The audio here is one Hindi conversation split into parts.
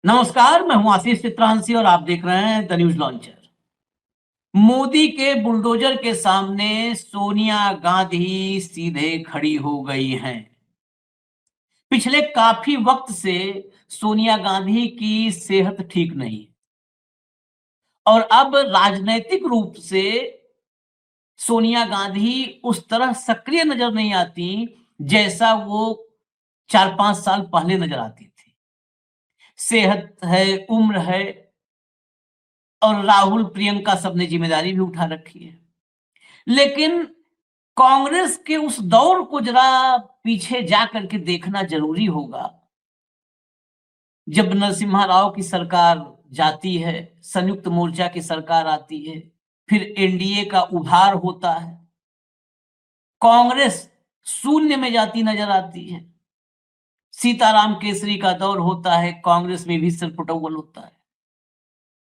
नमस्कार, मैं हूं आशीष चित्रांशी और आप देख रहे हैं द न्यूज लॉन्चर। मोदी के बुलडोजर के सामने सोनिया गांधी सीधे खड़ी हो गई हैं। पिछले काफी वक्त से सोनिया गांधी की सेहत ठीक नहीं और अब राजनैतिक रूप से सोनिया गांधी उस तरह सक्रिय नजर नहीं आती जैसा वो 4-5 साल पहले नजर आती थी। सेहत है, उम्र है और राहुल प्रियंका सबने जिम्मेदारी भी उठा रखी है। लेकिन कांग्रेस के उस दौर को जरा पीछे जा करके देखना जरूरी होगा जब नरसिम्हा राव की सरकार जाती है, संयुक्त मोर्चा की सरकार आती है, फिर एनडीए का उभार होता है, कांग्रेस शून्य में जाती नजर आती है। सीताराम केसरी का दौर होता है, कांग्रेस में भी सिरपुटौल होता है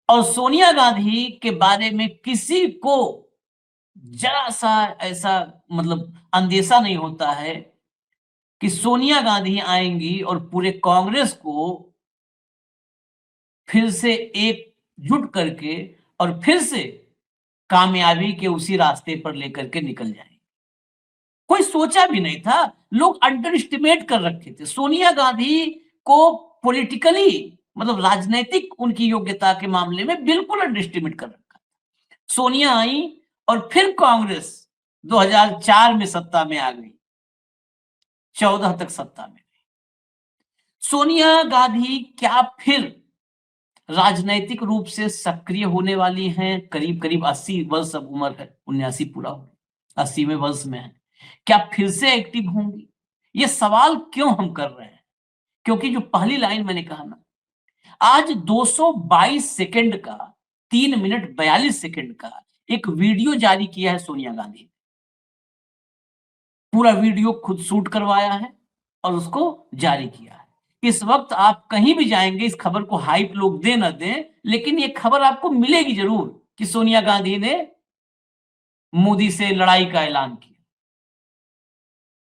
और सोनिया गांधी के बारे में किसी को जरा सा ऐसा मतलब अंदेशा नहीं होता है कि सोनिया गांधी आएंगी और पूरे कांग्रेस को फिर से एकजुट करके और फिर से कामयाबी के उसी रास्ते पर लेकर के निकल जाएंगे। कोई सोचा भी नहीं था, लोग अंडर एस्टिमेट कर रखे थे सोनिया गांधी को पॉलिटिकली, मतलब राजनीतिक उनकी योग्यता के मामले में बिल्कुल अंडर एस्टिमेट कर रखा। सोनिया आई और फिर कांग्रेस 2004 में सत्ता में आ गई, 14 तक सत्ता में। सोनिया गांधी क्या फिर राजनैतिक रूप से सक्रिय होने वाली हैं? करीब करीब 80 वर्ष अब उम्र है, 79 पूरा हो, 80वें वर्ष में है। क्या फिर से एक्टिव होंगी? ये सवाल क्यों हम कर रहे हैं? क्योंकि जो पहली लाइन मैंने कहा ना, आज 222 सेकंड का, 3 मिनट 42 सेकंड का एक वीडियो जारी किया है सोनिया गांधी ने। पूरा वीडियो खुद शूट करवाया है और उसको जारी किया है। इस वक्त आप कहीं भी जाएंगे, इस खबर को हाइप लोग दे न दें, लेकिन ये खबर आपको मिलेगी जरूर कि सोनिया गांधी ने मोदी से लड़ाई का ऐलान किया।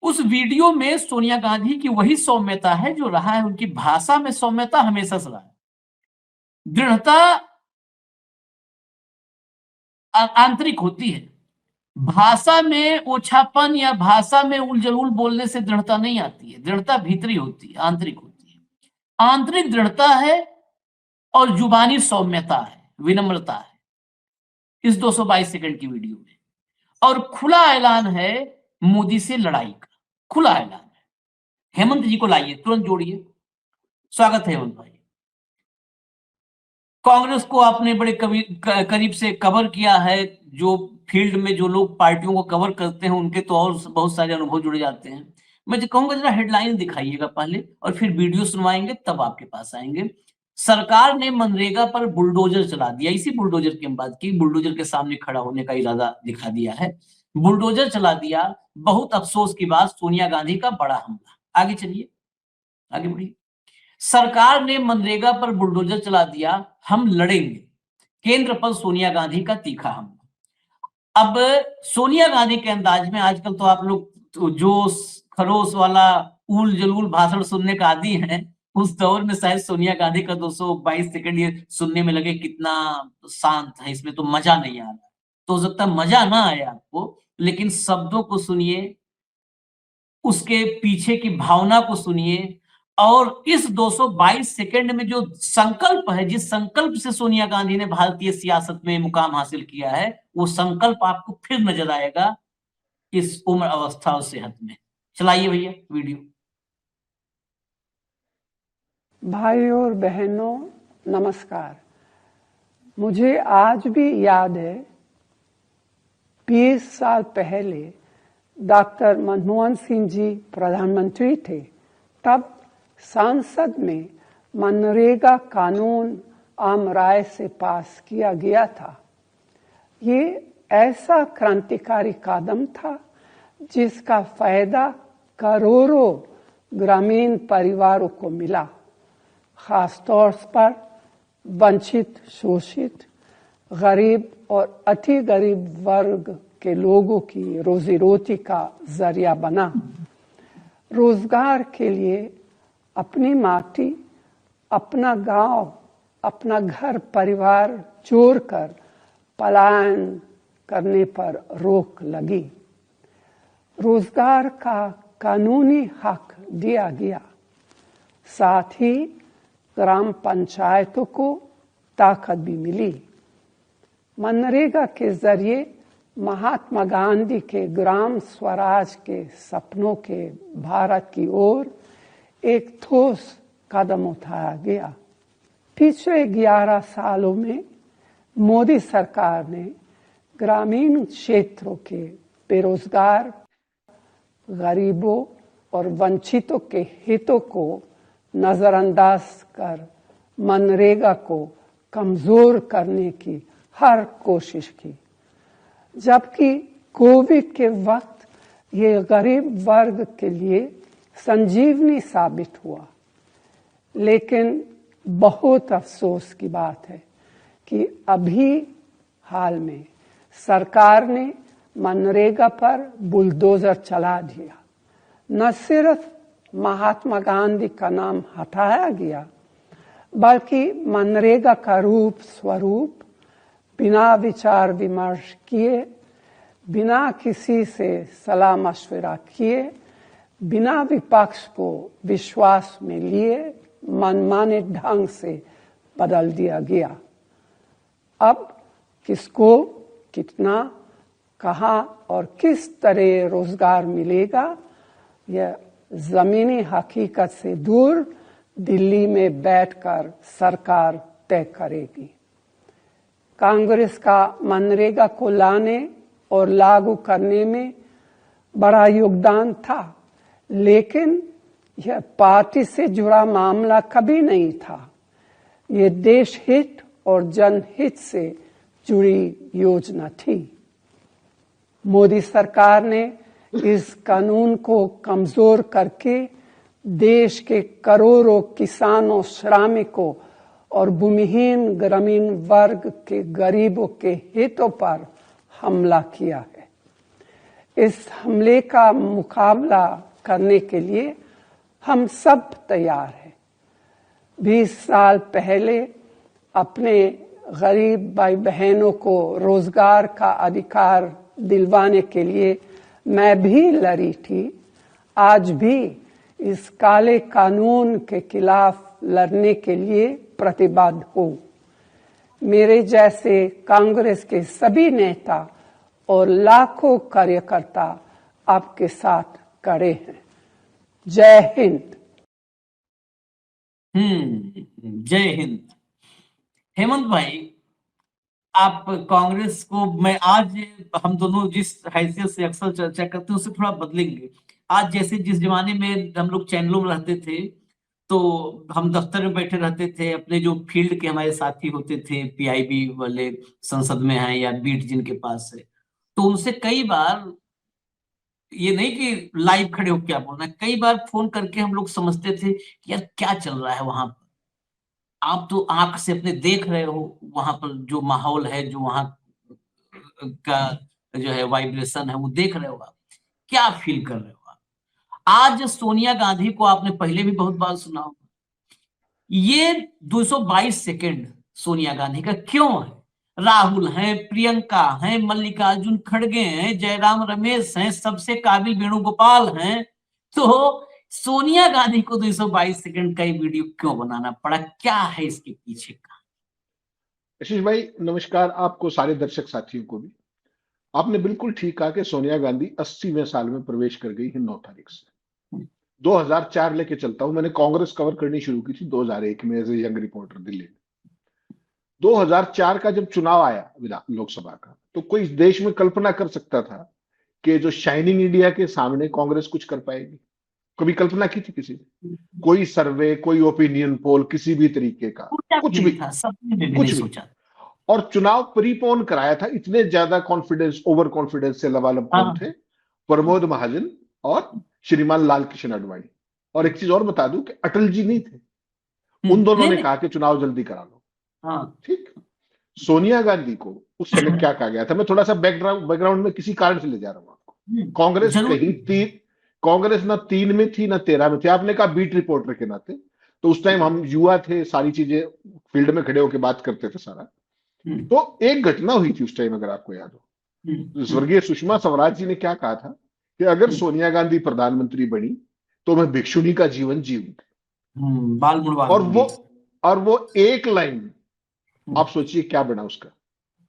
उस वीडियो में सोनिया गांधी की वही सौम्यता है जो रहा है, उनकी भाषा में सौम्यता हमेशा से रहा है। दृढ़ता आंतरिक होती है, भाषा में ओछापन या भाषा में उलझुल बोलने से दृढ़ता नहीं आती है। दृढ़ता भीतरी होती है, आंतरिक होती है। आंतरिक दृढ़ता है और जुबानी सौम्यता है, विनम्रता है इस 222 सेकंड की वीडियो में। और खुला ऐलान है मोदी से लड़ाई का, खुला ऐलान है। हेमंत जी को लाइए, तुरंत जोड़िए। स्वागत है हेमंत भाई। कांग्रेस को आपने बड़े करीब से कवर किया है। जो फील्ड में जो लोग पार्टियों को कवर करते हैं उनके तो और बहुत सारे अनुभव जुड़े जाते हैं। मैं जो कहूंगा जरा हेडलाइन दिखाइएगा पहले और फिर वीडियो सुनवाएंगे, तब आपके पास आएंगे। सरकार ने मनरेगा पर बुलडोजर चला दिया। इसी बुलडोजर की हम बात की, बुलडोजर के सामने खड़ा होने का इरादा दिखा दिया है, बुलडोजर चला दिया। बहुत अफसोस की बात, सोनिया गांधी का बड़ा हमला। आगे चलिए, आगे बढ़िए। सरकार ने मनरेगा पर बुलडोजर चला दिया, हम लड़ेंगे, केंद्र पर सोनिया गांधी का तीखा हमला। अब सोनिया गांधी के अंदाज में आजकल तो आप लोग जोश खरोश वाला उल जलूल भाषण सुनने का आदी हैं। उस दौर में शायद सोनिया गांधी का 222 सेकंड ये सुनने में लगे कितना शांत है, इसमें तो मजा नहीं आ रहा। तो हो सकता है मजा ना आए आपको, लेकिन शब्दों को सुनिए, उसके पीछे की भावना को सुनिए और इस 222 सेकंड में जो संकल्प है, जिस संकल्प से सोनिया गांधी ने भारतीय सियासत में मुकाम हासिल किया है, वो संकल्प आपको फिर नजर आएगा इस उम्र अवस्था और सेहत में। चलाइए भैया वीडियो। भाइयों और बहनों नमस्कार। मुझे आज भी याद है 20 साल पहले डॉक्टर मनमोहन सिंह जी प्रधानमंत्री थे, तब संसद में मनरेगा कानून आम राय से पास किया गया था। ये ऐसा क्रांतिकारी कदम था जिसका फायदा करोड़ों ग्रामीण परिवारों को मिला, खास तौर पर वंचित, शोषित, गरीब और अति गरीब वर्ग के लोगों की रोजी रोटी का जरिया बना। रोजगार के लिए अपनी माटी अपना गांव, अपना घर परिवार छोड़कर पलायन करने पर रोक लगी। रोजगार का कानूनी हक दिया गया, साथ ही ग्राम पंचायतों को ताकत भी मिली। मनरेगा के जरिए महात्मा गांधी के ग्राम स्वराज के सपनों के भारत की ओर एक ठोस कदम उठाया गया। पिछले 11 सालों में मोदी सरकार ने ग्रामीण क्षेत्रों के बेरोजगार, गरीबों और वंचितों के हितों को नजरअंदाज कर मनरेगा को कमजोर करने की हर कोशिश की, जबकि कोविड के वक्त ये गरीब वर्ग के लिए संजीवनी साबित हुआ। लेकिन बहुत अफसोस की बात है कि अभी हाल में सरकार ने मनरेगा पर बुलडोजर चला दिया। न सिर्फ महात्मा गांधी का नाम हटाया गया, बल्कि मनरेगा का रूप स्वरूप बिना विचार विमर्श किए, बिना किसी से सलाह मशवरा किए, बिना विपक्ष को विश्वास में लिए मनमाने ढंग से बदल दिया गया। अब किसको कितना, कहाँ और किस तरह रोजगार मिलेगा, यह जमीनी हकीकत से दूर दिल्ली में बैठकर सरकार तय करेगी। कांग्रेस का मनरेगा को लाने और लागू करने में बड़ा योगदान था, लेकिन यह पार्टी से जुड़ा मामला कभी नहीं था। ये देश हित और जनहित से जुड़ी योजना थी। मोदी सरकार ने इस कानून को कमजोर करके देश के करोड़ों किसानों, श्रमिकों और भूमिहीन ग्रामीण वर्ग के गरीबों के हितों पर हमला किया है। इस हमले का मुकाबला करने के लिए हम सब तैयार हैं। 20 साल पहले अपने गरीब भाई बहनों को रोजगार का अधिकार दिलवाने के लिए मैं भी लड़ी थी। आज भी इस काले कानून के खिलाफ लड़ने के लिए प्रतिबद्ध हूँ। मेरे जैसे कांग्रेस के सभी नेता और लाखों कार्यकर्ता आपके साथ खड़े हैं। जय हिंद। जय हिंद। हेमंत भाई, आप कांग्रेस को, मैं आज हम दोनों जिस हैसियत से अक्सर चर्चा करते हैं उससे थोड़ा बदलेंगे। आज जैसे जिस जमाने में हम लोग चैनलों में रहते थे तो हम दफ्तर में बैठे रहते थे, अपने जो फील्ड के हमारे साथी होते थे, पीआईबी वाले संसद में हैं या बीट जिनके पास है, तो उनसे कई बार, ये नहीं कि लाइव खड़े होकर क्या बोलना है, कई बार फोन करके हम लोग समझते थे कि यार क्या चल रहा है वहां पर। आप तो आंख से अपने देख रहे हो वहां पर जो माहौल है, जो वहां का जो है वाइब्रेशन है, वो देख रहे हो आप, क्या फील कर रहे हो आप। आज सोनिया गांधी को आपने पहले भी बहुत बार सुना होगा। ये 222 सेकेंड सोनिया गांधी का क्यों है? राहुल हैं, प्रियंका हैं, मल्लिकार्जुन खड़गे हैं, जयराम रमेश हैं, सबसे काबिल वेणुगोपाल हैं, तो सोनिया गांधी को 222 सेकंड का ये वीडियो क्यों बनाना पड़ा? क्या है इसके पीछे का? आशीष भाई नमस्कार, आपको सारे दर्शक साथियों को भी। आपने बिल्कुल ठीक कहा कि सोनिया गांधी 80वें साल में प्रवेश कर गई है 9 तारीख से। 2004 लेके चलता हूं, मैंने कांग्रेस कवर करनी शुरू की थी 2001 में as a young reporter Delhi में। 2004 का जब चुनाव आया लोकसभा का, तो कोई इस देश में कल्पना कर सकता था कि जो शाइनिंग इंडिया के सामने कांग्रेस कुछ कर पाएगी? कभी कल्पना की थी किसी ने? कोई सर्वे, कोई ओपिनियन पोल, किसी भी तरीके का कुछ भी था, कुछ भी सोचा। और चुनाव प्रीपोन कराया था। इतने ज्यादा कॉन्फिडेंस, ओवर कॉन्फिडेंस से लबालब कौन थे? प्रमोद महाजन और श्रीमान लाल कृष्ण आडवाणी। और एक चीज और बता दूं कि अटल जी नहीं थे, उन दोनों ने कहा कि चुनाव जल्दी करा लो। ठीक। सोनिया गांधी को उस समय क्या कहा गया था? मैं थोड़ा सा बैकग्राउंड में किसी कारण से ले जा रहा हूं आपको। कांग्रेस कहीं कांग्रेस ना 3 में थी ना 13 में थी। आपने कहा बीट रिपोर्टर के नाते तो उस टाइम हम युवा थे, सारी चीजें फील्ड में खड़े होकर बात करते थे सारा। तो एक घटना हुई थी उस टाइम, अगर आपको याद हो, स्वर्गीय सुषमा स्वराज जी ने क्या कहा था कि अगर सोनिया गांधी प्रधानमंत्री बनी तो मैं भिक्षुणी का जीवन जीऊंगी। बाल मुड़वा और दूंगी। वो एक लाइन, आप सोचिए क्या बना उसका।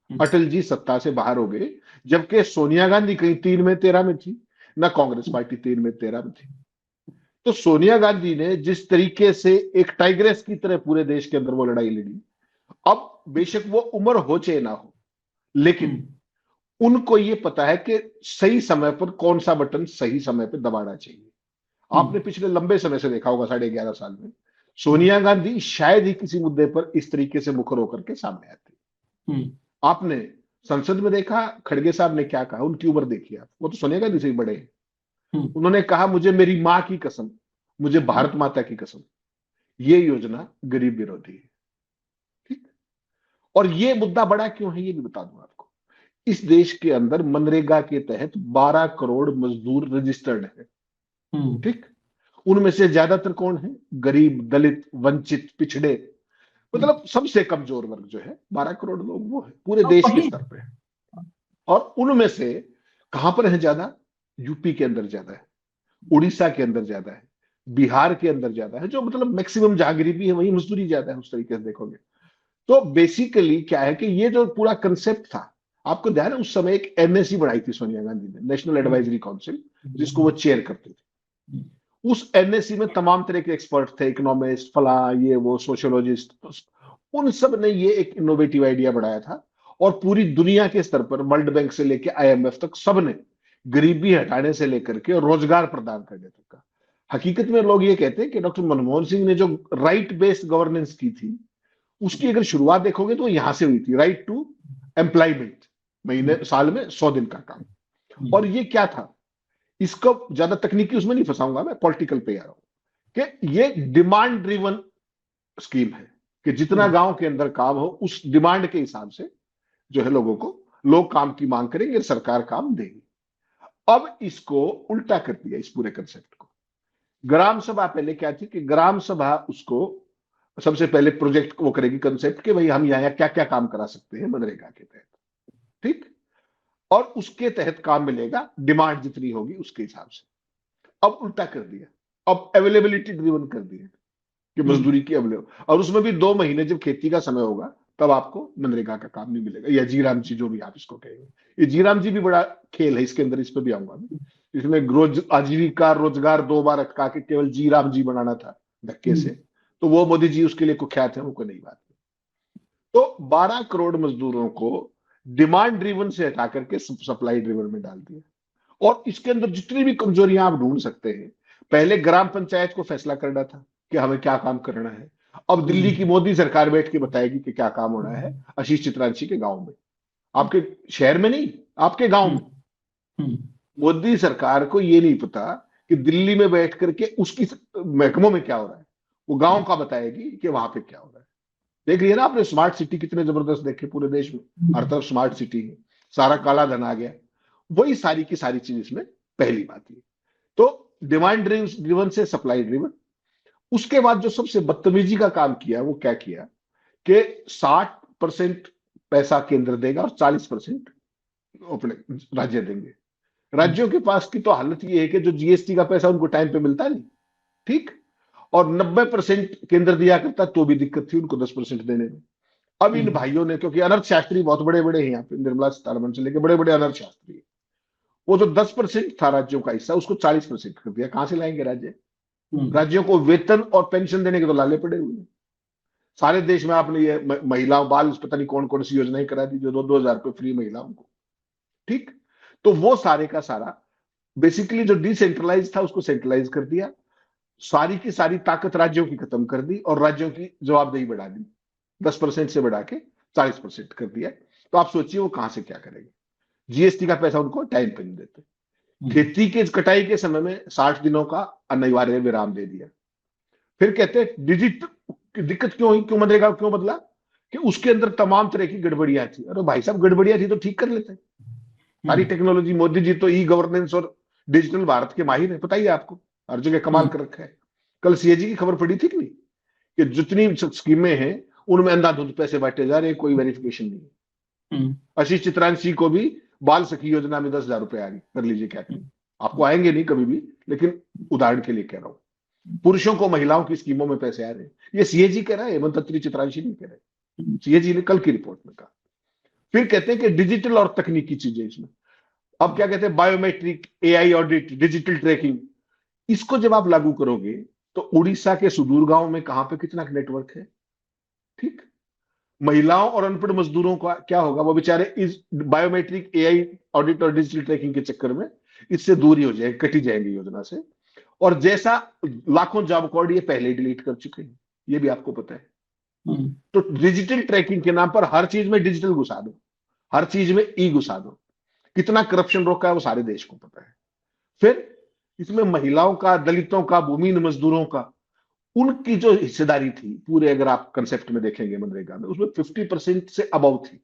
अटल जी सत्ता से बाहर हो गए, जबकि सोनिया गांधी कहीं 3 में 13 में थी, ना कांग्रेस पार्टी 3 में 13 में थी। तो सोनिया गांधी ने जिस तरीके से एक टाइग्रेस की तरह पूरे देश के अंदर वो लड़ाई लड़ी, अब बेशक वो उम्र हो चाहे ना हो, लेकिन उनको ये पता है कि सही समय पर कौन सा बटन सही समय पर दबाना चाहिए। आपने पिछले लंबे समय से देखा होगा, 11.5 साल में सोनिया गांधी शायद ही किसी मुद्दे पर इस तरीके से मुखर होकर के सामने आती। आपने संसद में देखा खड़गे साहब ने क्या कहा, उनकी उम्र देखी आप, वो तो सोनिया गांधी से ही बड़े हैं। उन्होंने कहा मुझे मेरी मां की कसम, मुझे भारत माता की कसम, ये योजना गरीब विरोधी है। ठीक। और ये मुद्दा बड़ा क्यों है ये भी बता दूं आपको। इस देश के अंदर मनरेगा के तहत 12 करोड़ मजदूर रजिस्टर्ड है। ठीक। उनमें से ज्यादातर कौन है? गरीब, दलित, वंचित, पिछड़े, मतलब सबसे कमजोर वर्ग जो है 12 करोड़ लोग वो है पूरे देश के स्तर पे। और उनमें से कहां पर है ज्यादा? यूपी के अंदर ज्यादा है, उड़ीसा के अंदर ज्यादा है, बिहार के अंदर ज्यादा है, जो मतलब मैक्सिमम जहां गरीबी है वहीं मजदूरी ज्यादा है, उस तरीके से देखोगे। तो बेसिकली क्या है कि ये जो पूरा कंसेप्ट था, आपको ध्यान है उस समय एक एनएसी बनाई थी सोनिया गांधी ने, नेशनल एडवाइजरी काउंसिल, जिसको वो चेयर करते थे। उस एनएसी में तमाम तरह के एक्सपर्ट थे, इकोनॉमिस्ट, फला, ये वो, सोशियोलॉजिस्ट, उन सब ने ये एक इनोवेटिव आइडिया बढ़ाया था। और पूरी दुनिया के स्तर पर वर्ल्ड बैंक से लेकर आईएमएफ तक सब ने गरीबी हटाने से लेकर के रोजगार प्रदान करने तक का। हकीकत में लोग ये कहते हैं कि डॉक्टर मनमोहन सिंह ने जो राइट बेस्ड गवर्नेंस की थी, उसकी अगर शुरुआत देखोगे तो यहां से हुई थी, राइट टू एम्प्लॉयमेंट, महीने साल में 100 दिन का काम। और ये क्या था, इसको ज्यादा तकनीकी उसमें नहीं फंसाऊंगा मैं, पॉलिटिकल पे आ रहा हूं कि ये डिमांड ड्रिवन स्कीम है कि जितना गांव के अंदर काम हो उस डिमांड के हिसाब से जो है लोग काम की मांग करेंगे, सरकार काम देगी। अब इसको उल्टा कर दिया, इस पूरे कंसेप्ट को। ग्राम सभा पहले क्या थी कि ग्राम सभा उसको सबसे पहले प्रोजेक्ट वो करेगी, कंसेप्ट के भाई हम यहाँ क्या क्या काम करा सकते हैं मनरेगा के तहत। ठीक। और उसके तहत काम मिलेगा, डिमांड जितनी होगी उसके हिसाब से। अब उल्टा कर दिया, अब अवेलेबिलिटी ड्रिवन कर दिया कि मजदूरी की अवेलेबल, और उसमें भी 2 महीने जब खेती का समय होगा तब आपको मनरेगा का काम नहीं मिलेगा, या जीराम जी जो भी आप इसको कहेंगे। ये जीराम जी भी बड़ा खेल है इसके अंदर, इस पर भी आऊंगा मैं। इसमें रोज आजीविका रोजगार 2 बार अटका के केवल जीराम जी बनाना था धक्के से, तो वो मोदी जी उसके लिए कुख्यात है, वो नहीं बात। तो 12 करोड़ मजदूरों को डिमांड ड्रिवन से हटा करके सप्लाई ड्रिवन में डाल दिया। और इसके अंदर जितनी भी कमजोरियां आप ढूंढ सकते हैं, पहले ग्राम पंचायत को फैसला करना था कि हमें क्या काम करना है, अब दिल्ली की मोदी सरकार बैठ के बताएगी कि क्या काम होना है आशीष चित्रांशी के गांव में, आपके शहर में नहीं, आपके गांव में। मोदी सरकार को ये नहीं पता कि दिल्ली में बैठ करके उसकी महकमों में क्या हो रहा है, वो गांव का बताएगी कि वहां पे क्या हो रहा है। देख रही है ना आपने, स्मार्ट सिटी कितने जबरदस्त देखे पूरे देश में, हर तरफ स्मार्ट सिटी है, सारा काला धन आ गया। वही सारी की सारी चीज इसमें पहली बात है। तो डिमांड ड्रिवन से सप्लाई ड्रिवन। उसके बाद जो सबसे बदतमीजी का काम किया वो क्या किया कि 60% पैसा केंद्र देगा और 40% अपने राज्य देंगे। राज्यों के पास की तो हालत ये है कि जो जीएसटी का पैसा उनको टाइम पे मिलता नहीं। ठीक। और 90% केंद्र दिया करता तो भी दिक्कत थी उनको 10% देने में। अब इन भाइयों ने, क्योंकि अनर्थ शास्त्री बहुत बड़े बड़े हैं यहाँ पे, निर्मला सीतारमण से लेके बड़े बड़े अनर्थ शास्त्री, वो जो 10% था राज्यों का हिस्सा उसको 40% कर दिया। कहां से लाएंगे राज्य? राज्यों को वेतन और पेंशन देने के तो लाले पड़े हुए हैं सारे देश में। आपने ये महिलाओं बाल पता नहीं कौन कौन सी योजनाएं करा दी जो 2-2 हजार रुपये फ्री महिलाओं को। ठीक। तो वो सारे का सारा बेसिकली जो डिसेंट्रलाइज था उसको सेंट्रलाइज कर दिया, सारी की सारी ताकत राज्यों की खत्म कर दी और राज्यों की जवाबदेही बढ़ा दी, 10% से बढ़ा के 40% कर दिया। तो आप सोचिए वो कहां से क्या करेंगे। जीएसटी का पैसा उनको टाइम पे नहीं देते। खेती के कटाई के समय में 60 दिनों का अनिवार्य विराम दे दिया। फिर कहते हैं डिजिट दिक्कत क्यों हुई, क्यों मनरेगा क्यों बदला, कि उसके अंदर तमाम तरह की गड़बड़ियां थी। अरे भाई साहब गड़बड़ियां थी तो ठीक कर लेते। सारी टेक्नोलॉजी, मोदी जी तो ई गवर्नेंस और डिजिटल भारत के माहिर है, पता ही है आपको, हर जगह कमाल कर रखा है। कल सीएजी की खबर पड़ी थी कि नहीं कि जितनी स्कीमें हैं उनमें अंधाधुंध पैसे बांटे जा रहे हैं, कोई वेरिफिकेशन नहीं है। आशीष चित्रांशी को भी बाल सखी योजना में 10,000 रुपए आ गए, कर लीजिए क्या करें, आपको आएंगे नहीं कभी भी, लेकिन उदाहरण के लिए कह रहा हूं। पुरुषों को महिलाओं की स्कीमों में पैसे आ रहे हैं, ये सीएजी कह रहा है, हेमंत खत्री चित्रांशी नहीं कह रहे, सीएजी ने कल की रिपोर्ट में कहा। फिर कहते हैं कि डिजिटल और तकनीकी चीजें इसमें, अब क्या कहते हैं, biometric, AI audit, digital tracking, इसको जब आप लागू करोगे तो उड़ीसा के सुदूर गांव में कहां पे कितना नेटवर्क है, ठीक। महिलाओं और अनपढ़ मजदूरों का क्या होगा, वो बेचारे इस बायोमेट्रिक, एआई ऑडिट और डिजिटल ट्रैकिंग के चक्कर में इससे दूर ही हो जाएंगे, कटी जाएंगे योजना से। और जैसा लाखों जॉब कार्ड ये पहले डिलीट कर चुके हैं, ये भी आपको पता है। तो डिजिटल ट्रैकिंग के नाम पर हर चीज में डिजिटल घुसा दो, हर चीज में ई घुसा दो, कितना करप्शन रोका है वो सारे देश को पता है। फिर इसमें महिलाओं का, दलितों का, भूमिहीन मजदूरों का, उनकी जो हिस्सेदारी थी पूरे, अगर आप कंसेप्ट में देखेंगे मनरेगा में, उसमें 50% से अबव थी।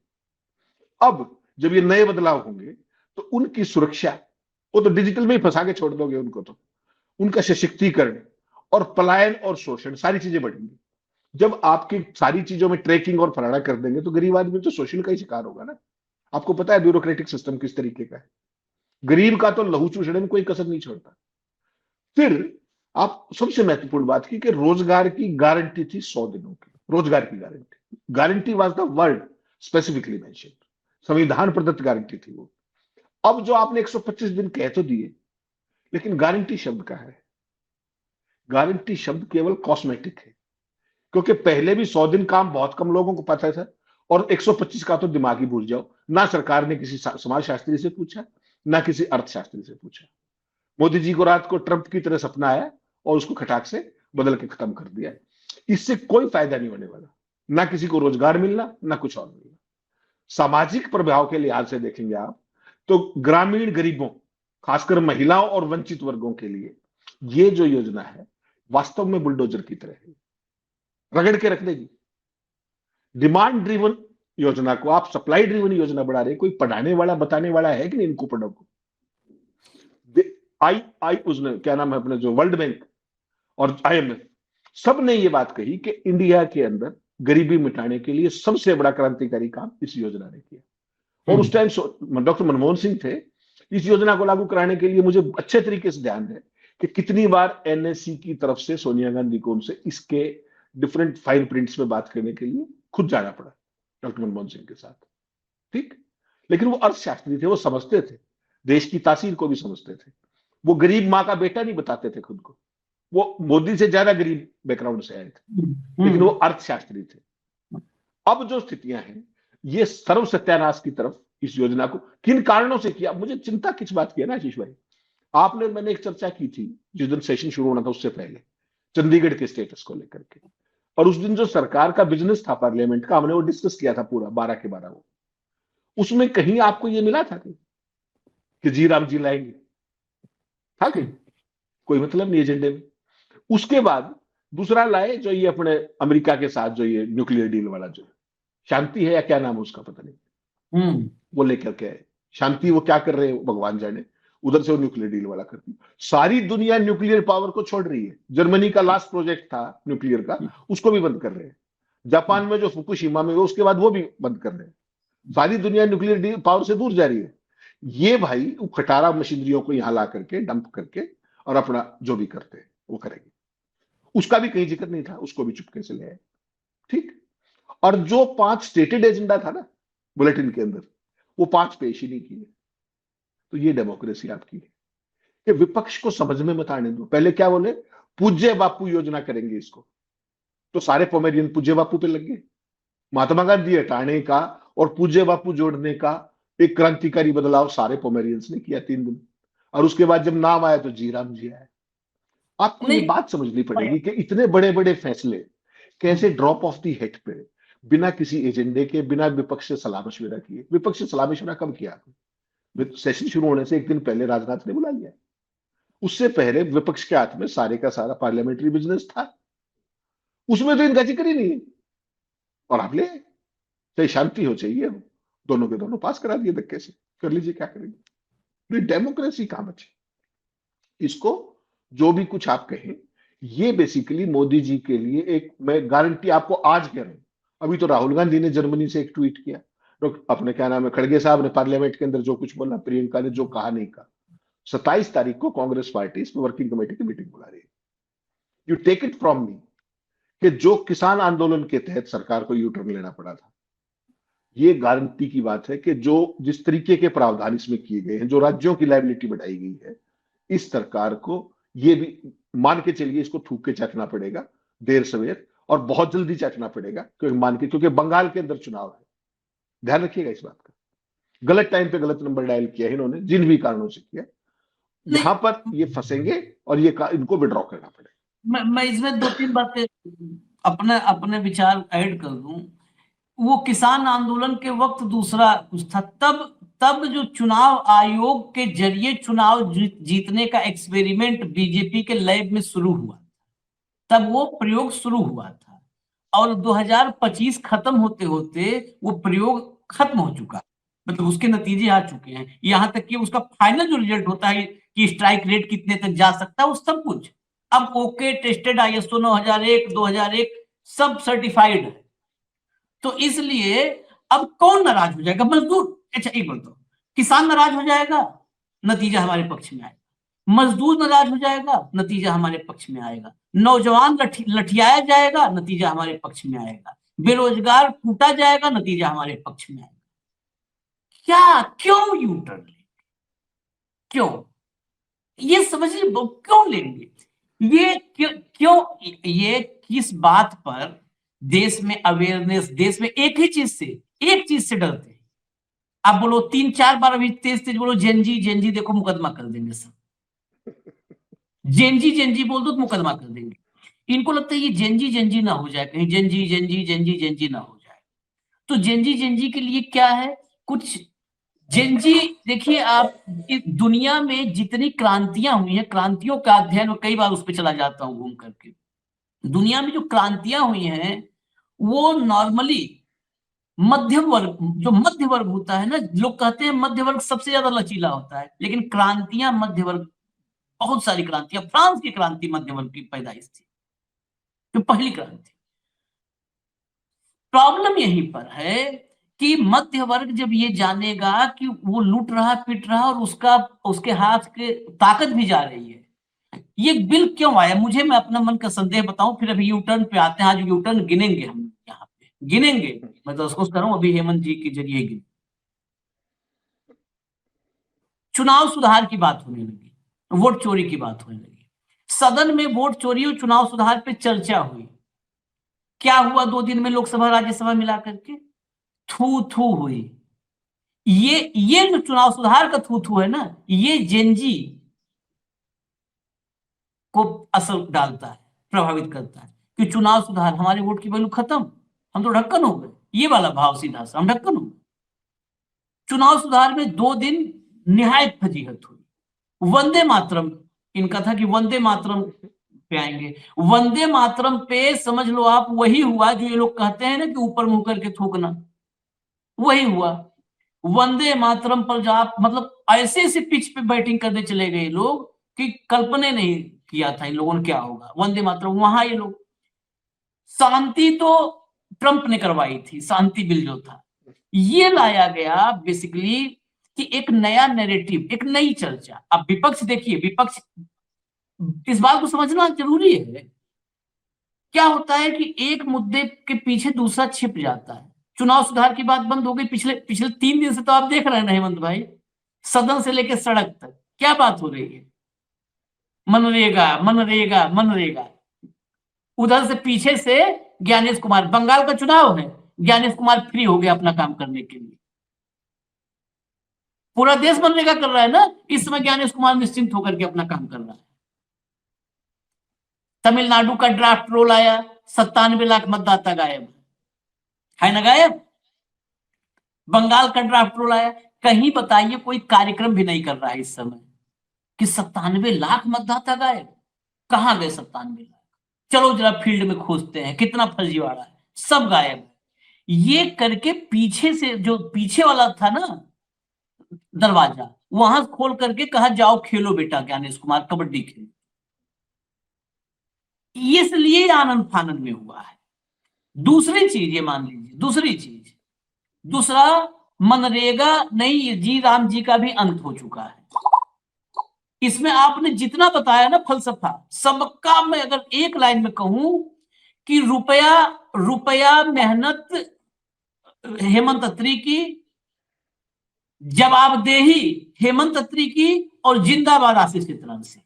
अब जब ये नए बदलाव होंगे तो उनकी सुरक्षा, वो तो डिजिटल में ही फंसा के छोड़ दोगे उनको, तो उनका सशक्तिकरण और पलायन और शोषण सारी चीजें बढ़ेंगी। जब आपकी सारी चीजों में ट्रैकिंग और फलाना कर देंगे तो गरीब आदमी तो शोषण का ही शिकार होगा ना। आपको पता है ब्यूरोक्रेटिक सिस्टम किस तरीके का है, गरीब का तो लहू चूसने में कोई कसर नहीं छोड़ता। फिर आप सबसे महत्वपूर्ण बात की कि रोजगार की गारंटी थी 100 दिनों की, रोजगार की guarantee, guarantee was the word specifically mention, संविधान प्रदत्त गारंटी थी वो। अब जो आपने 125 दिन कह तो दिए, लेकिन गारंटी शब्द का है, गारंटी शब्द केवल कॉस्मेटिक है, क्योंकि पहले भी 100 दिन काम बहुत कम लोगों को पता था, और 125 का तो दिमाग ही भूल जाओ। ना सरकार ने किसी समाजशास्त्री से पूछा, ना किसी अर्थशास्त्री से पूछा। मोदी जी को रात को ट्रंप की तरह सपना आया और उसको खटाक से बदल के खत्म कर दिया। इससे कोई फायदा नहीं होने वाला, ना किसी को रोजगार मिलना, ना कुछ और मिलना। सामाजिक प्रभाव के लिहाज से देखेंगे आप तो ग्रामीण गरीबों, खासकर महिलाओं और वंचित वर्गों के लिए ये जो योजना है वास्तव में बुलडोजर की तरह है, रगड़ के रख देगी। डिमांड ड्रिवन योजना को आप सप्लाई ड्रिवन योजना बढ़ा रहे, कोई पढ़ाने वाला बताने वाला है कि नहीं इनको पढ़ो को। आई उसने क्या नाम है अपने, जो वर्ल्ड बैंक और आईएमएफ, सब ने ये बात कही कि इंडिया के अंदर गरीबी मिटाने के लिए सबसे बड़ा क्रांतिकारी काम इस योजना ने किया। और उस टाइम डॉक्टर मनमोहन सिंह थे। इस योजना को लागू कराने के लिए मुझे अच्छे तरीके से ध्यान है कि कितनी बार एनएससी की तरफ से सोनिया गांधी को उनसे इसके डिफरेंट फाइन प्रिंट्स में बात करने के लिए खुद जाना पड़ा डॉक्टर मनमोहन सिंह के साथ, ठीक। लेकिन वो अर्थशास्त्री थे, वो समझते थे, देश की तासीर को भी समझते थे। वो गरीब माँ का बेटा नहीं बताते थे खुद को, वो मोदी से ज्यादा गरीब बैकग्राउंड से आए थे, लेकिन वो अर्थशास्त्री थे। अब जो स्थितियां हैं, ये सर्व सत्यानाश की तरफ इस योजना को किन कारणों से किया, मुझे चिंता किस बात की है ना आशीष भाई, आपने, मैंने एक चर्चा की थी जिस दिन सेशन शुरू होना था उससे पहले, चंडीगढ़ के स्टेटस को लेकर के, और उस दिन जो सरकार का बिजनेस था पार्लियामेंट का, हमने वो डिस्कस किया था पूरा 12 के 12 वो, उसमें कहीं आपको ये मिला था कि जी राम जी लाएंगे, था कि कोई मतलब नहीं एजेंडे में। उसके बाद दूसरा लाए जो ये अपने अमेरिका के साथ जो ये न्यूक्लियर डील वाला, जो शांति है या क्या नाम है उसका पता नहीं, वो लेकर के आए शांति। वो क्या कर रहे हैं भगवान जाने, उधर से वो न्यूक्लियर डील वाला करती। सारी दुनिया न्यूक्लियर पावर को छोड़ रही है। जर्मनी का लास्ट प्रोजेक्ट था न्यूक्लियर का, उसको भी बंद कर रहे हैं। जापान में जो फुकुशिमा में, उसके बाद वो भी बंद कर रहे हैं। सारी दुनिया न्यूक्लियर पावर से दूर जा रही है। ये भाई खटारा मशीनरियों को यहां ला करके डंप करके और अपना जो भी करते हैं वो करेंगे। उसका भी कहीं जिक्र नहीं था, उसको भी चुपके से ले आए, ठीक। और जो 5 स्टेटेड एजेंडा था ना बुलेटिन के अंदर, वो 5 पेश ही नहीं किए। तो ये डेमोक्रेसी आपकी है कि विपक्ष को समझ में मत आने दो। पहले क्या बोले, पूज्य बापू योजना करेंगे इसको, तो सारे पोमेरियन पूज्य बापू पे लग गए। महात्मा गांधी हटाने का और पूज्य बापू जोड़ने का एक क्रांतिकारी बदलाव सारे पोमेरियंस ने किया 3 दिन, और उसके बाद जब नाम आया तो जी राम जी आया। आपको ये बात समझनी पड़ेगी कि इतने बड़े बड़े फैसले कैसे ड्रॉप ऑफ दी हेड पे, बिना किसी एजेंडे के, बिना विपक्ष से सलाह मशविरा किए। विपक्ष से सलाह मशविरा कब किया? सेशन शुरू होने से 1 दिन पहले राजनाथ ने बुला लिया। उससे पहले विपक्ष के हाथ में सारे का सारा पार्लियामेंट्री बिजनेस था, उसमें तो इनका जिक्र ही नहीं है। और आप ले, चाहे शांति हो चाहिए, दोनों के दोनों पास करा दिए धक्के से, कर लीजिए क्या करेंगे। डेमोक्रेसी कहां बचे? इसको जो भी कुछ आप कहें, ये बेसिकली मोदी जी के लिए एक, मैं गारंटी आपको आज कह रहा हूं, अभी तो राहुल गांधी ने जर्मनी से एक ट्वीट किया, तो अपने क्या नाम है खड़गे साहब ने पार्लियामेंट के अंदर जो कुछ बोला, प्रियंका ने जो कहा नहीं कहा, 27 तारीख को कांग्रेस पार्टी इस वर्किंग कमेटी की मीटिंग बुला रही है। You take it from me कि जो किसान आंदोलन के तहत सरकार को यू टर्न लेना पड़ा था, ये गारंटी की बात है कि जो जिस तरीके के प्रावधान इसमें किए गए हैं, जो राज्यों की लायबिलिटी बढ़ाई गई है, इस सरकार को ये भी मान के चलिए इसको थूक के चाटना पड़ेगा देर सवेर, और बहुत जल्दी चाटना पड़ेगा, क्योंकि मान के, क्योंकि बंगाल के अंदर चुनाव है, ध्यान रखिएगा इस बात का। गलत टाइम पे गलत नंबर डायल किया है इन्होंने, जिन भी कारणों से किया, यहां पर ये फंसेंगे और ये इनको विड्रॉ करना पड़ेगा। मैं इसमें 2-3 बातें अपने अपने विचार ऐड कर दूं। वो किसान आंदोलन के वक्त दूसरा कुछ था, तब जो चुनाव आयोग के जरिए चुनाव जीतने का एक्सपेरिमेंट बीजेपी के लैब में शुरू हुआ, तब वो प्रयोग शुरू हुआ था, और 2025 खत्म होते होते वो प्रयोग खत्म हो चुका, मतलब उसके नतीजे आ चुके हैं। यहां तक कि उसका फाइनल जो रिजल्ट होता है कि स्ट्राइक रेट कितने तक जा सकता है, वो सब कुछ अब ओके टेस्टेड, ISO 9001 2001 सब सर्टिफाइड है। तो इसलिए अब कौन नाराज हो जाएगा? मजदूर। अच्छा एक बात, तो किसान नाराज हो जाएगा, नतीजा हमारे पक्ष में आएगा। मजदूर नाराज हो जाएगा, नतीजा हमारे पक्ष में आएगा। नौजवान लठियाया जाएगा, नतीजा हमारे पक्ष में आएगा। बेरोजगार कूटा जाएगा, नतीजा हमारे पक्ष में आएगा। क्या, क्यों यू टर्न लेंगे? क्यों? ये समझिए, क्यों लेंगे ये? क्यों ये किस बात पर देश में अवेयरनेस, देश में एक चीज से डरते हैं। आप बोलो 3-4 बार, अभी तेज बोलो जेनजी देखो मुकदमा कर देंगे सब। जेनजी बोल दो तो मुकदमा कर देंगे। इनको लगता है ये जेनजी ना हो जाए, कहीं जेनजी ना हो जाए। तो जेनजी के लिए क्या है, कुछ जेनजी। देखिए आप, इस दुनिया में जितनी क्रांतियां हुई हैं, क्रांतियों का अध्ययन, कई बार उस पर चला जाता हूं घूम करके। दुनिया में जो क्रांतियां हुई हैं वो नॉर्मली मध्यम वर्ग, जो मध्य वर्ग होता है ना, लोग कहते हैं मध्य वर्ग सबसे ज्यादा लचीला होता है, लेकिन क्रांतियां मध्य वर्ग, बहुत सारी क्रांतियां, फ्रांस की क्रांति मध्य वर्ग की पैदाइश थी, जो पहली क्रांति। प्रॉब्लम यहीं पर है कि मध्य वर्ग जब ये जानेगा कि वो लूट रहा पिट रहा और उसके हाथ के ताकत भी जा रही है, ये बिल क्यों आया? मुझे, मैं अपना मन का संदेह बताऊं, फिर अभी यू टर्न पे आते हैं। आज यू टर्न गिनेंगे हम, यहाँ पे गिनेंगे, मैं तो उसको करूं अभी हेमंत जी के जरिए गिने। चुनाव सुधार की बात होने लगी, वोट चोरी की बात होने लगी, सदन में वोट चोरी और चुनाव सुधार पे चर्चा हुई। क्या हुआ 2 दिन में लोकसभा राज्यसभा मिला करके? थू थू हुई। ये जो चुनाव सुधार का थू थू है ना, ये जेनजी को असर डालता है, प्रभावित करता है कि चुनाव सुधार, हमारे वोट की वैल्यू खत्म, हम तो ढक्कन हो गए। ये वाला भाव सीधा सा, हम ढक्कन हो गए। चुनाव सुधार में 2 दिन निहायत फजीहत हुई। वंदे मातरम, इनका था कि वंदे मातरम पे आएंगे। वंदे मातरम पे समझ लो आप, वही हुआ जो ये लोग कहते हैं ना कि ऊपर मुंह करके थूकना, वही हुआ। वंदे मातरम पर जो आप, मतलब ऐसे पिच पे बैटिंग करने चले गए लोग कि कल्पना नहीं किया था इन लोगों ने क्या होगा। वंदे मातरम, वहां ये लोग, शांति तो ट्रंप ने करवाई थी, शांति बिल जो था, ये लाया गया बेसिकली कि एक नया नैरेटिव, एक नई चर्चा। अब विपक्ष देखिए, विपक्ष इस बात को समझना जरूरी है। क्या होता है कि एक मुद्दे के पीछे दूसरा छिप जाता है। चुनाव सुधार की बात बंद हो गई, पिछले 3 दिन से तो आप देख रहे हैं हेमंत भाई, सदन से लेकर सड़क तक क्या बात हो रही है? मनरेगा मनरेगा मनरेगा। उधर से पीछे से ज्ञानेश कुमार, बंगाल का चुनाव है, ज्ञानेश कुमार फ्री हो गया अपना काम करने के लिए। पूरा देश मनरेगा कर रहा है ना, इस समय ज्ञानेश कुमार निश्चिंत होकर के अपना काम कर रहा है। तमिलनाडु का ड्राफ्ट रोल आया, 97 लाख मतदाता गायब है ना, गायब। बंगाल का ड्राफ्ट रोल आया, कहीं बताइए कोई कार्यक्रम भी नहीं कर रहा है इस समय कि 97 लाख मतदाता गायब। कहां गए 97 लाख? चलो जरा फील्ड में खोजते हैं कितना फर्जीवाड़ा है, सब गायब है। ये करके पीछे से, जो पीछे वाला था ना दरवाजा, वहां खोल करके कहा जाओ खेलो बेटा ज्ञानेश कुमार, कबड्डी खेलो। इसलिए आनंद फानन में हुआ है। दूसरी चीज ये मान लीजिए, दूसरा मनरेगा नहीं, जी राम जी का भी अंत हो चुका है। इसमें आपने जितना बताया ना फलसफा सबका, मैं अगर एक लाइन में कहूं कि रुपया रुपया मेहनत हेमंत अत्री की, जवाबदेही हेमंत अत्री की, और जिंदाबाद आशीष चितरन से।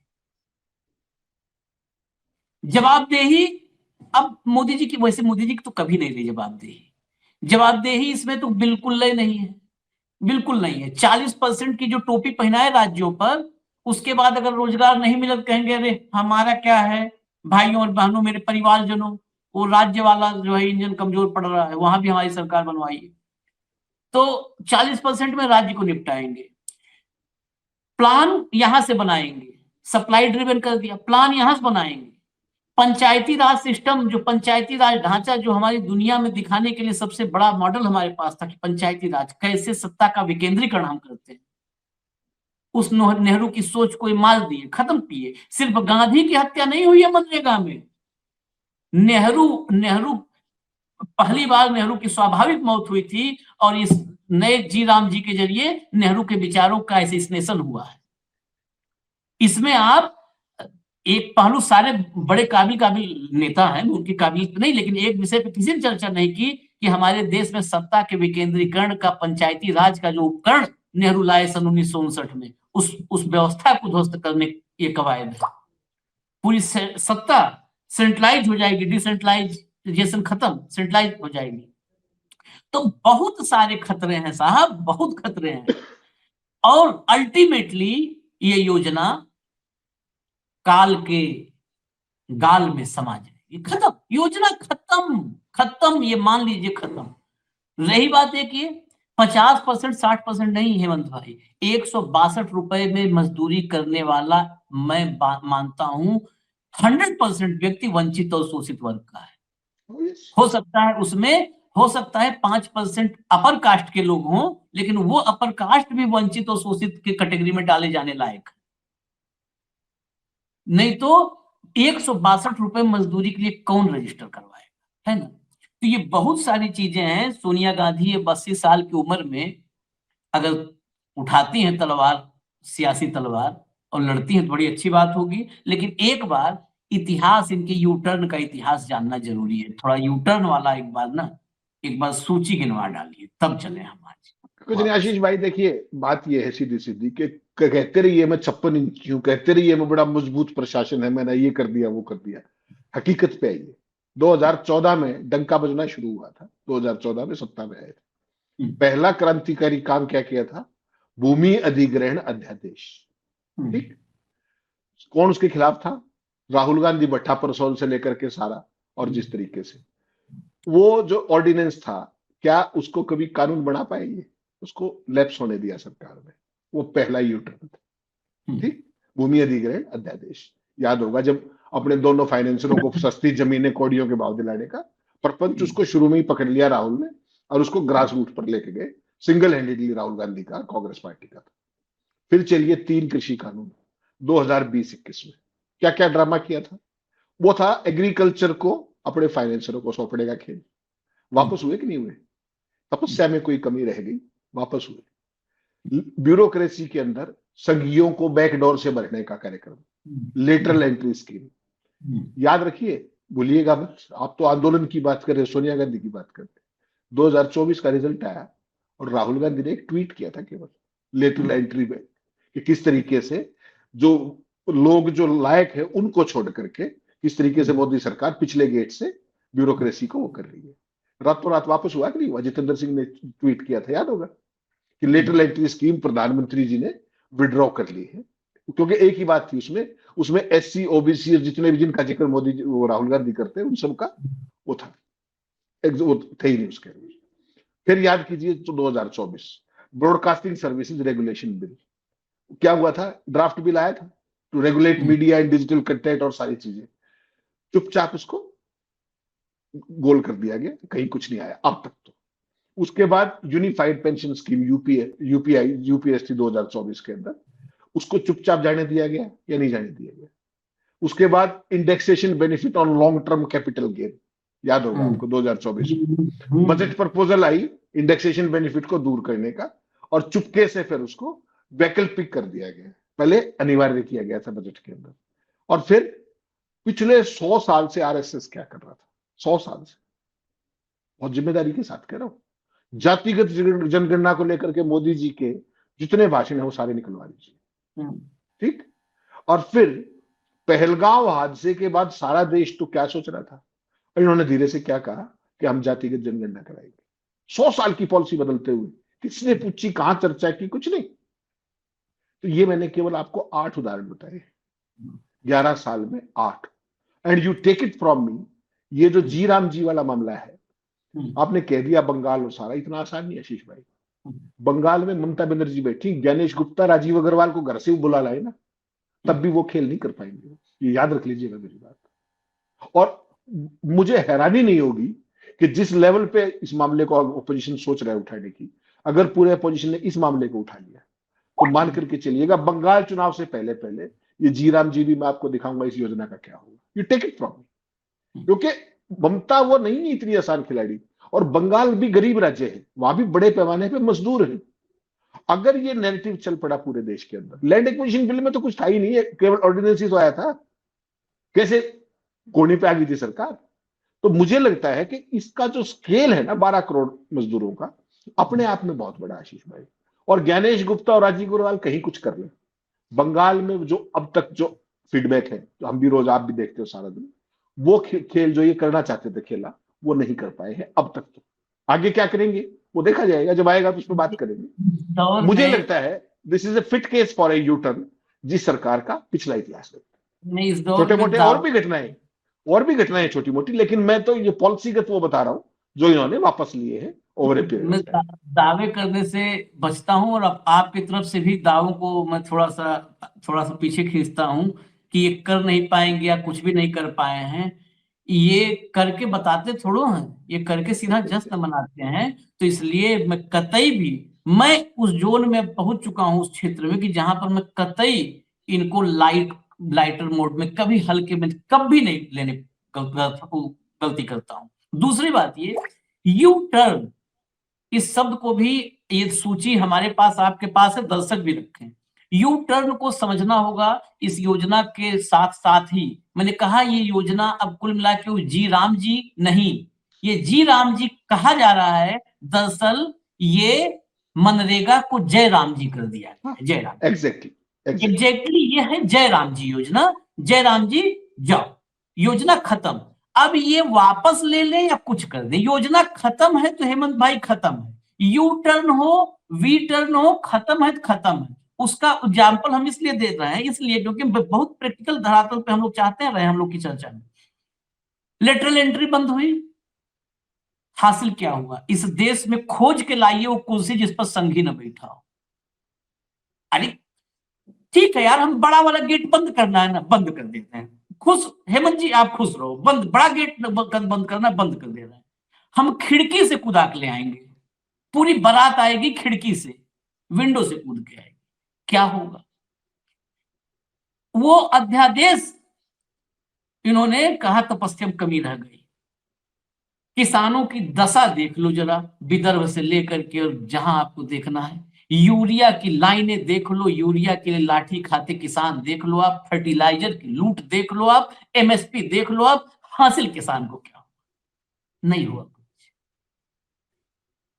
जवाबदेही अब मोदी जी की, वैसे मोदी जी की तो कभी नहीं रही जवाबदेही इसमें तो बिल्कुल नहीं है, बिल्कुल नहीं है। 40% की जो टोपी पहनाए राज्यों पर, उसके बाद अगर रोजगार नहीं मिला तो कहेंगे अरे हमारा क्या है, भाइयों और बहनों, मेरे परिवारजनों, वो राज्य वाला जो है इंजन कमजोर पड़ रहा है, वहां भी हमारी सरकार बनवाई है। तो 40% में राज्य को निपटाएंगे, प्लान यहां से बनाएंगे, सप्लाई ड्रिवन कर दिया, प्लान यहां से बनाएंगे। पंचायती राज सिस्टम, जो पंचायती राज ढांचा जो हमारी दुनिया में दिखाने के लिए सबसे बड़ा मॉडल हमारे पास था कि पंचायती राज कैसे सत्ता का विकेंद्रीकरण हम करते हैं, उस नेहरू की सोच को मार दिए, खत्म किए। सिर्फ गांधी की हत्या नहीं हुई है मनरेगा में, नेहरू पहली बार नेहरू की स्वाभाविक मौत हुई थी, और इस नए जी राम जी के जरिए नेहरू के विचारों का एसेसिनेशन हुआ है। इसमें आप एक पहलू, सारे बड़े काबिल नेता हैं, उनकी काबिलियत नहीं, लेकिन एक विषय पे किसी ने चर्चा नहीं की कि हमारे देश में सत्ता के विकेंद्रीकरण का, पंचायती राज का जो उपकरण नेहरू लाए सन 1959 में, उस व्यवस्था को ध्वस्त करने ये कवायद है। पूरी सत्ता सेंट्रलाइज हो जाएगी, डिसेंट्रलाइजेशन खत्म, सेंट्रलाइज हो जाएगी। तो बहुत सारे खतरे हैं साहब, बहुत खतरे हैं, और अल्टीमेटली ये योजना काल के गाल में समा जाएगी, खत्म, योजना खत्म, ये मान लीजिए खत्म। रही बात है कि 50% 60% नहीं हेमंत भाई, 162 रुपए में मजदूरी करने वाला मैं मानता हूं 100% व्यक्ति वंचित और शोषित वर्ग का है। हो सकता है उसमें, हो सकता है 5% अपर कास्ट के लोग हों, लेकिन वो अपर कास्ट भी वंचित और शोषित के कैटेगरी में डाले जाने लायक है। नहीं तो 162 रुपए मजदूरी के लिए कौन रजिस्टर करवाएगा, है ना। तो ये बहुत सारी चीजें हैं। सोनिया गांधी 82 साल की उम्र में अगर उठाती हैं तलवार, सियासी तलवार, और लड़ती हैं तो बड़ी अच्छी बात होगी, लेकिन एक बार इतिहास, इनके यू टर्न का इतिहास जानना जरूरी है। थोड़ा यू टर्न वाला एक बार सूची गिनवा डालिए, तब चले हम आज। कुछ नहीं आशीष भाई, देखिए बात ये है सीधी सीधी कि कहते रहिए मैं 56 इंच हूं, कहते रहिए मैं बड़ा मजबूत प्रशासन है, मैंने ये कर दिया वो कर दिया। हकीकत पे आइए, 2014 में डंका बजना शुरू हुआ था, 2014 में सत्ता में आए थे। पहला क्रांतिकारी काम क्या किया था? भूमि अधिग्रहण अध्यादेश। ठीक, कौन उसके खिलाफ था? राहुल गांधी, भट्टा परसोल से लेकर के सारा, और जिस तरीके से वो जो ऑर्डिनेंस था, क्या उसको कभी कानून बना पाएंगे? उसको लैप्स होने दिया सरकार ने। वो पहला यू टर्न था। ठीक, भूमि अधिग्रहण अध्यादेश याद होगा, जब अपने दोनों फाइनेंसरों को सस्ती जमीनें कौड़ियों के भाव दिलाने का प्रपंच, उसको शुरू में ही पकड़ लिया राहुल ने, और उसको ग्रास रूट पर लेके गए। सिंगल हैंडेडली राहुल गांधी का, कांग्रेस पार्टी का था। फिर चलिए 3 कृषि कानून 2020-21 में क्या क्या ड्रामा किया था? वो था एग्रीकल्चर को अपने फाइनेंसरों को सौंपने का खेल। वापस हुए कि नहीं हुए? तपस्या में कोई कमी रह गई, वापस हुए। ब्यूरोक्रेसी के अंदर संघियों को बैकडोर से भरने का कार्यक्रम, लेटरल एंट्री स्कीम, याद रखिए, भूलिएगा मत। आप तो आंदोलन की बात कर रहे, सोनिया गांधी की बात करते। 2024 का रिजल्ट आया और राहुल गांधी ने एक ट्वीट किया था केवल लेटरल एंट्री में, कि किस तरीके से जो लोग जो लायक है उनको छोड़ करके किस तरीके से मोदी सरकार पिछले गेट से ब्यूरोक्रेसी को वो कर रही है। रातों रात वापस हुआ कि नहीं हुआ? जितेंद्र सिंह ने ट्वीट किया था, याद होगा, कि लेटरल एंट्री स्कीम प्रधानमंत्री जी ने विड्रॉ कर ली है, क्योंकि एक ही बात थी उसमें SC OBC जितने भी जिनका जिक्र मोदी वो राहुल गांधी करते हैं, उन सबका वो था, वो थे ही नहीं उसके। फिर याद कीजिए तो 2024 ब्रॉडकास्टिंग सर्विसेज रेगुलेशन बिल क्या हुआ था? ड्राफ्ट बिल आया था to regulate media and digital content और सारी चीजें, चुपचाप उसको गोल कर दिया गया, कहीं कुछ नहीं आया अब तक तो। उसके बाद यूनिफाइड पेंशन स्कीम UPST 2024 के अंदर, उसको चुपचाप जाने दिया गया या नहीं जाने दिया गया? उसके बाद indexation benefit on long term capital gain, याद होगा आपको 2024 में बजट प्रपोजल आई इंडेक्सेशन बेनिफिट को दूर करने का, और चुपके से फिर उसको वैकल्पिक कर दिया गया, पहले अनिवार्य किया गया था बजट के अंदर। और फिर पिछले 100 साल से आरएसएस क्या कर रहा था, 100 साल से, बहुत जिम्मेदारी के साथ कह रहा हूं, जातिगत जनगणना को लेकर के मोदी जी के जितने भाषण है वो सारे निकलवा लीजिए, ठीक। और फिर पहलगांव हादसे के बाद सारा देश तो क्या सोच रहा था, और इन्होंने धीरे से क्या कहा कि हम जातिगत जनगणना कराएंगे। 100 साल की पॉलिसी बदलते हुए किसने पूछी, कहां चर्चा की, कुछ नहीं। तो ये मैंने केवल आपको 8 उदाहरण बताए, 11 साल में 8। And you take it from me, ये जो जी राम जी वाला मामला है, आपने कह दिया बंगाल और सारा, इतना आसान नहीं आशीष भाई। बंगाल में ममता बनर्जी बैठी, ज्ञानेश गुप्ता राजीव अग्रवाल को घर से बुला लाए ना, तब भी वो खेल नहीं कर पाएंगे, ये याद रख लीजिएगा मेरी बात। और मुझे हैरानी नहीं होगी कि जिस लेवल पे इस मामले को ओपोजिशन सोच रहा है उठाने की, अगर पूरे अपोजिशन ने इस मामले को उठा लिया तो मान करके चलिएगा बंगाल चुनाव से पहले पहले ये जी राम जी भी मैं आपको दिखाऊंगा इस योजना का क्या होगा। You take it from me, क्योंकि ममता वो नहीं इतनी आसान खिलाड़ी, और बंगाल भी गरीब राज्य है, वहां भी बड़े पैमाने पे मजदूर है। अगर ये नैरेटिव चल पड़ा पूरे देश के अंदर, लैंड एक्विजिशन बिल में तो कुछ था ही नहीं है, केवल ऑर्डिनेंस ही तो आया था, कैसे कोने पे आ गई थी सरकार। तो मुझे लगता है कि इसका जो स्केल है ना 12 करोड़ मजदूरों का, अपने आप में बहुत बड़ा आशीष भाई। और ज्ञानेश गुप्ता और राजीव अग्रवाल कहीं कुछ कर ले, बंगाल में जो अब तक जो फीडबैक है, जो हम भी रोज आप भी देखते हो सारा दिन, वो खेल जो ये करना चाहते थे खेला, वो नहीं कर पाए हैं अब तक। तो आगे क्या करेंगे वो देखा जाएगा, जब आएगा तो उस पर बात करेंगे। मुझे लगता है this is a fit case for a U turn, जिस सरकार का पिछला इतिहास है। छोटे मोटे और भी घटनाएं छोटी मोटी, लेकिन मैं तो ये पॉलिसीगत वो बता रहा हूं जो इन्होंने वापस लिए हैं ओवर ए पीरियड। मैं दावे करने से बचता हूं, और अब आपकी तरफ से भी दावों को मैं थोड़ा सा पीछे खींचता हूं कि ये कर नहीं पाएंगे या कुछ भी नहीं कर पाए हैं। ये करके बताते थोड़ो हैं, ये करके सीधा जश्न मनाते हैं। तो इसलिए मैं कतई भी, मैं उस जोन में पहुंच चुका हूं उस क्षेत्र में कि जहां पर मैं कतई इनको लाइटर मोड में, कभी हल्के में कभी नहीं लेने गलती करता हूं। दूसरी बात, ये यू टर्न इस शब्द को भी, ये सूची हमारे पास आपके पास है, दर्शक भी रखें। यू टर्न को समझना होगा इस योजना के साथ साथ ही। मैंने कहा ये योजना अब कुल मिला के जी राम जी नहीं, ये जी राम जी कहा जा रहा है, दरअसल ये मनरेगा को जय राम जी कर दिया है। जय राम, एग्जैक्टली ये है जय राम जी योजना। जय राम जी जाओ, योजना खत्म। अब ये वापस ले लें या कुछ कर दे, योजना खत्म है तो हेमंत भाई खत्म है। यू टर्न हो, वी टर्न हो, खत्म है तो खत्म है। उसका एग्जाम्पल हम इसलिए दे रहे हैं, इसलिए क्योंकि बहुत प्रैक्टिकल धरातल पे हम लोग चाहते हैं रहे हम लोग की चर्चा में। लेटरल एंट्री बंद हुई, हासिल क्या हुआ, इस देश में खोज के लाइए वो कुर्सी जिस पर संघी न बैठा हो। अरे ठीक है यार, हम बड़ा वाला गेट बंद करना है ना, बंद कर देते हैं, खुश हेमंत जी आप खुश रहो, बंद, बड़ा गेट बंद करना, बंद कर दे रहे हैं। हम खिड़की से कूदा के ले आएंगे, पूरी बारात आएगी खिड़की से, विंडो से कूद के आएगी, क्या होगा? वो अध्यादेश इन्होंने कहा तपस्या में कमी रह गई। किसानों की दशा देख लो जरा, विदर्भ से लेकर के और जहां आपको देखना है, यूरिया की लाइनें देख लो, यूरिया के लिए लाठी खाते किसान देख लो आप, फर्टिलाइजर की लूट देख लो आप, एमएसपी देख लो आप, हासिल किसान को क्या हुआ? नहीं हुआ कुछ।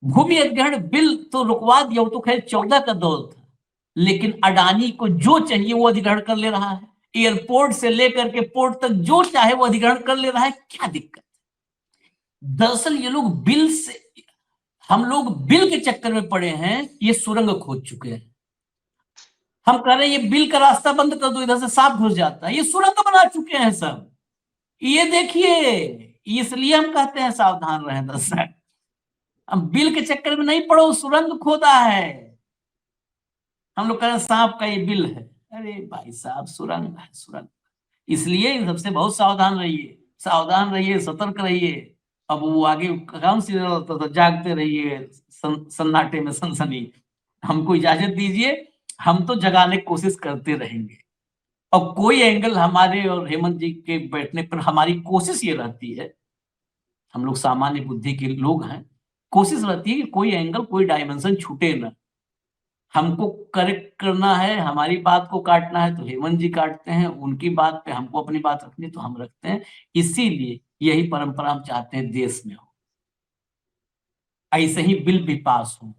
भूमि अधिग्रहण बिल तो रुकवा दिया, वो तो खैर 14 का दौर था, लेकिन अडानी को जो चाहिए वो अधिग्रहण कर ले रहा है। एयरपोर्ट से लेकर के पोर्ट तक जो चाहे वो अधिग्रहण कर ले रहा है, क्या दिक्कत? दरअसल ये लोग बिल से, हम लोग बिल के चक्कर में पड़े हैं, ये सुरंग खोद चुके हैं। हम कह रहे हैं ये बिल का रास्ता बंद कर दो, इधर से सांप घुस जाता है, ये सुरंग बना चुके हैं सब। ये देखिए, इसलिए हम कहते हैं सावधान रहें दर्शक, हम बिल के चक्कर में नहीं पड़ो, सुरंग खोदा है। हम लोग कह रहे हैं सांप का ये बिल है, अरे भाई साहब सुरंग है, सुरंग। इसलिए इन सबसे बहुत सावधान रहिए, सावधान रहिए, सतर्क रहिए। अब वो आगे कौन सीरियल होता था, जागते रहिए सन्नाटे में सनसनी। हमको इजाजत दीजिए, हम तो जगाने की कोशिश करते रहेंगे। और कोई एंगल हमारे और हेमंत जी के बैठने पर हमारी कोशिश ये रहती है, हम लोग सामान्य बुद्धि के लोग हैं, कोशिश रहती है कि कोई एंगल कोई डायमेंशन छूटे ना। हमको करेक्ट करना है, हमारी बात को काटना है तो हेमंत जी काटते हैं, उनकी बात पे हमको अपनी बात रखनी है तो हम रखते हैं। इसीलिए यही परंपरा हम चाहते हैं देश में हो, ऐसे ही बिल भी पास हो।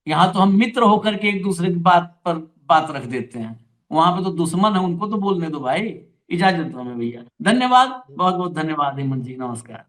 यहाँ तो हम मित्र होकर के एक दूसरे की बात पर बात रख देते हैं, वहां पे तो दुश्मन है, उनको तो बोलने दो भाई। इजाजत दो हमें भैया, धन्यवाद, बहुत बहुत धन्यवाद हेमंत जी, नमस्कार।